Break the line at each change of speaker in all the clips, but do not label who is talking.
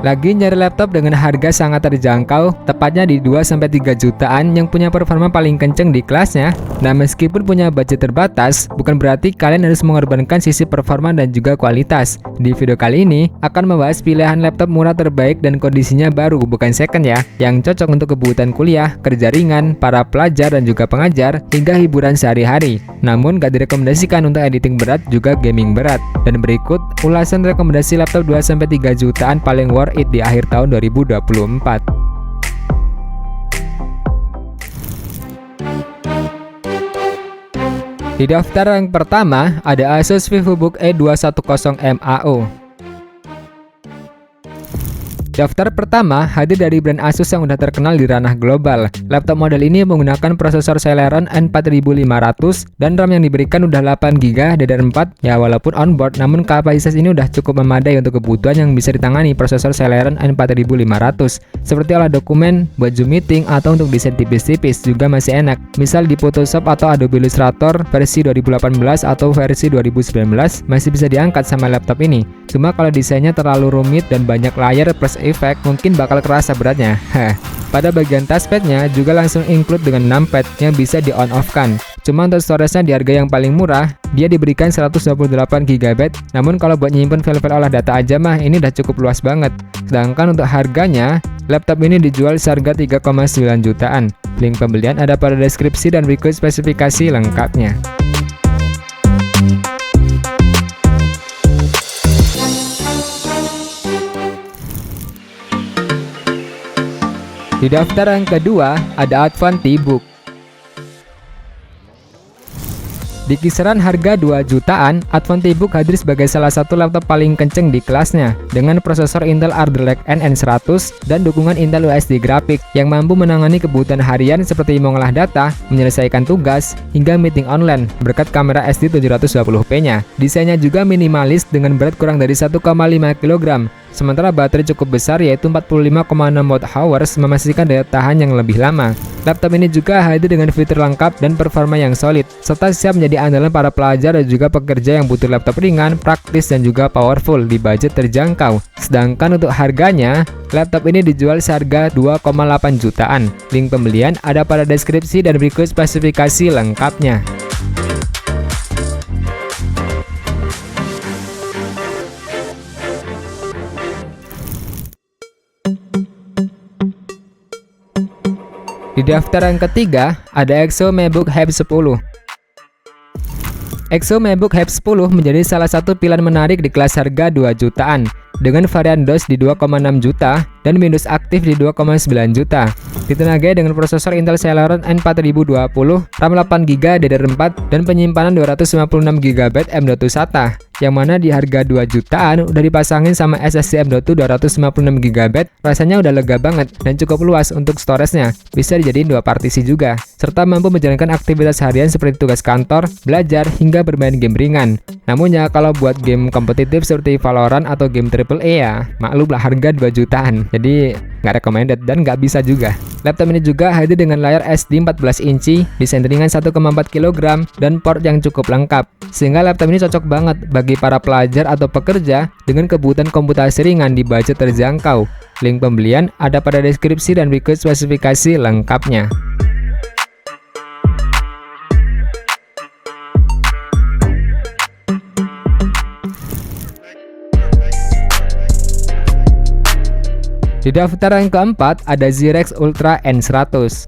Lagi nyari laptop dengan harga sangat terjangkau, tepatnya di 2-3 jutaan yang punya performa paling kenceng di kelasnya. Nah, meskipun punya budget terbatas, bukan berarti kalian harus mengorbankan sisi performa dan juga kualitas. Di video kali ini, akan membahas pilihan laptop murah terbaik dan kondisinya baru, bukan second ya, yang cocok untuk kebutuhan kuliah, kerja ringan, para pelajar dan juga pengajar, hingga hiburan sehari-hari. Namun, gak direkomendasikan untuk editing berat juga gaming berat. Dan berikut, ulasan rekomendasi laptop 2-3 jutaan paling worth it di akhir tahun 2024. Di daftar yang pertama ada Asus VivoBook E210 MAO. Daftar pertama hadir dari brand Asus yang udah terkenal di ranah global. Laptop model ini menggunakan prosesor Celeron N4500 dan RAM yang diberikan udah 8GB DDR4. Ya, walaupun onboard, namun kapasitas ini udah cukup memadai untuk kebutuhan yang bisa ditangani prosesor Celeron N4500. Seperti olah dokumen, buat Zoom meeting, atau untuk desain tipis-tipis juga masih enak. Misal di Photoshop atau Adobe Illustrator versi 2018 atau versi 2019 masih bisa diangkat sama laptop ini. Cuma kalau desainnya terlalu rumit dan banyak layar plus efek, mungkin bakal kerasa beratnya. Pada bagian touchpadnya juga langsung include dengan numpad yang bisa di on off kan. Cuma untuk storage-nya di harga yang paling murah, dia diberikan 128GB. Namun kalau buat nyimpen file-file olah data aja mah ini udah cukup luas banget. Sedangkan untuk harganya, laptop ini dijual seharga 3,9 jutaan. Link pembelian ada pada deskripsi dan berikut spesifikasi lengkapnya. Di daftar yang kedua ada Advantibook. Di kisaran harga 2 jutaan, Advantibook hadir sebagai salah satu laptop paling kenceng di kelasnya dengan prosesor Intel Alder Lake NN100 dan dukungan Intel USD grafik yang mampu menangani kebutuhan harian seperti mengolah data, menyelesaikan tugas, hingga meeting online berkat kamera SD 720p-nya. Desainnya juga minimalis dengan berat kurang dari 1,5 kg. Sementara baterai cukup besar yaitu 45,6 Wh memastikan daya tahan yang lebih lama. Laptop ini juga hadir dengan fitur lengkap dan performa yang solid, serta siap menjadi andalan para pelajar dan juga pekerja yang butuh laptop ringan, praktis dan juga powerful di budget terjangkau. Sedangkan untuk harganya, laptop ini dijual seharga 2,8 jutaan. Link pembelian ada pada deskripsi dan berikut spesifikasi lengkapnya. Di daftar yang ketiga ada Exo MacBook Hype 10. Exo MacBook Hype 10 menjadi salah satu pilihan menarik di kelas harga 2 jutaan dengan varian DOS di 2,6 juta dan Windows aktif di 2,9 juta. Ditenagai dengan prosesor Intel Celeron N4020, RAM 8GB DDR4 dan penyimpanan 256GB M.2 SATA. Yang mana di harga 2 jutaan udah dipasangin sama SSD M.2 256GB, rasanya udah lega banget dan cukup luas untuk storage-nya. Bisa dijadiin 2 partisi juga, serta mampu menjalankan aktivitas harian seperti tugas kantor, belajar, hingga bermain game ringan. Namun ya kalau buat game kompetitif seperti Valorant atau game AAA ya, maklum lah harga 2 jutaan. Jadi nggak recommended dan nggak bisa juga. Laptop ini juga hadir dengan layar SD 14 inci, desain ringan 1,4 kg, dan port yang cukup lengkap. Sehingga laptop ini cocok banget bagi para pelajar atau pekerja dengan kebutuhan komputasi ringan di budget terjangkau. Link pembelian ada pada deskripsi dan berikut spesifikasi lengkapnya. Di daftar yang keempat ada Zyrex Ultra N100.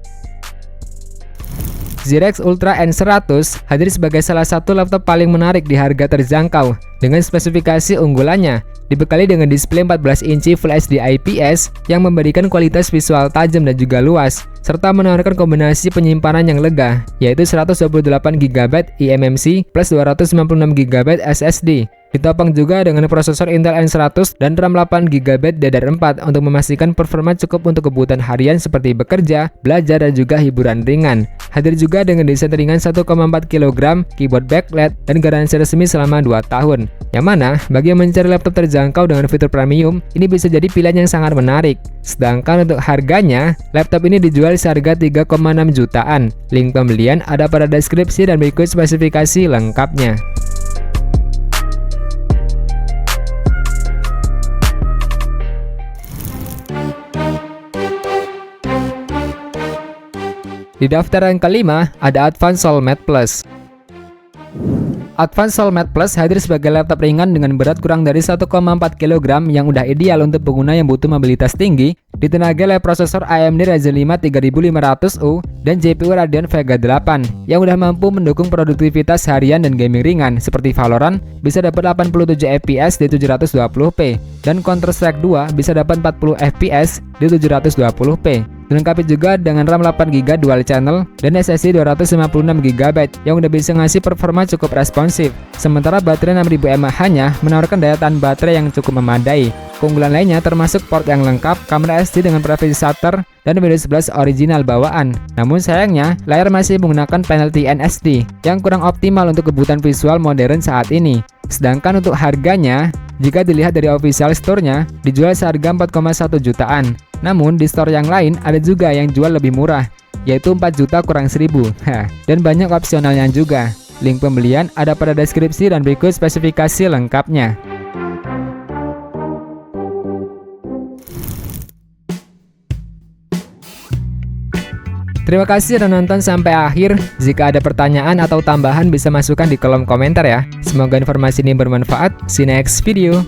Zyrex Ultra N100 hadir sebagai salah satu laptop paling menarik di harga terjangkau dengan spesifikasi unggulannya. Dibekali dengan display 14 inci Full HD IPS yang memberikan kualitas visual tajam dan juga luas, serta menawarkan kombinasi penyimpanan yang lega, yaitu 128GB eMMC plus 256GB SSD. Ditopang juga dengan prosesor Intel N100 dan RAM 8GB DDR4 untuk memastikan performa cukup untuk kebutuhan harian seperti bekerja, belajar, dan juga hiburan ringan. Hadir juga dengan desain ringan 1,4 kg, keyboard backlight, dan garansi resmi selama 2 tahun. Yang mana, bagi yang mencari laptop terjangkau dengan fitur premium, ini bisa jadi pilihan yang sangat menarik. Sedangkan untuk harganya, laptop ini dijual seharga 3,6 jutaan. Link pembelian ada pada deskripsi dan berikut spesifikasi lengkapnya. Di daftar yang kelima, ada Advance Soulmate Plus. Advance Soulmate Plus hadir sebagai laptop ringan dengan berat kurang dari 1,4 kg yang udah ideal untuk pengguna yang butuh mobilitas tinggi, ditenagai oleh prosesor AMD Ryzen 5 3500U dan GPU Radeon Vega 8 yang udah mampu mendukung produktivitas harian dan gaming ringan seperti Valorant bisa dapat 87 fps di 720p dan Counter-Strike 2 bisa dapat 40 fps di 720p. Dilengkapi juga dengan RAM 8GB dual channel dan SSD 256GB yang udah bisa ngasih performa cukup responsif. Sementara baterai 6000 mAh-nya menawarkan daya tahan baterai yang cukup memadai. Keunggulan lainnya termasuk port yang lengkap, kamera SD dengan privacy shutter, dan Windows 11 original bawaan. Namun sayangnya, layar masih menggunakan panel TNSD yang kurang optimal untuk kebutuhan visual modern saat ini. Sedangkan untuk harganya, jika dilihat dari official store-nya, dijual seharga 4,1 jutaan. Namun di store yang lain ada juga yang jual lebih murah, yaitu 4 juta kurang 1000. Dan banyak opsionalnya juga. Link pembelian ada pada deskripsi dan berikut spesifikasi lengkapnya. Terima kasih sudah nonton sampai akhir. Jika ada pertanyaan atau tambahan bisa masukkan di kolom komentar ya. Semoga informasi ini bermanfaat. See you next video.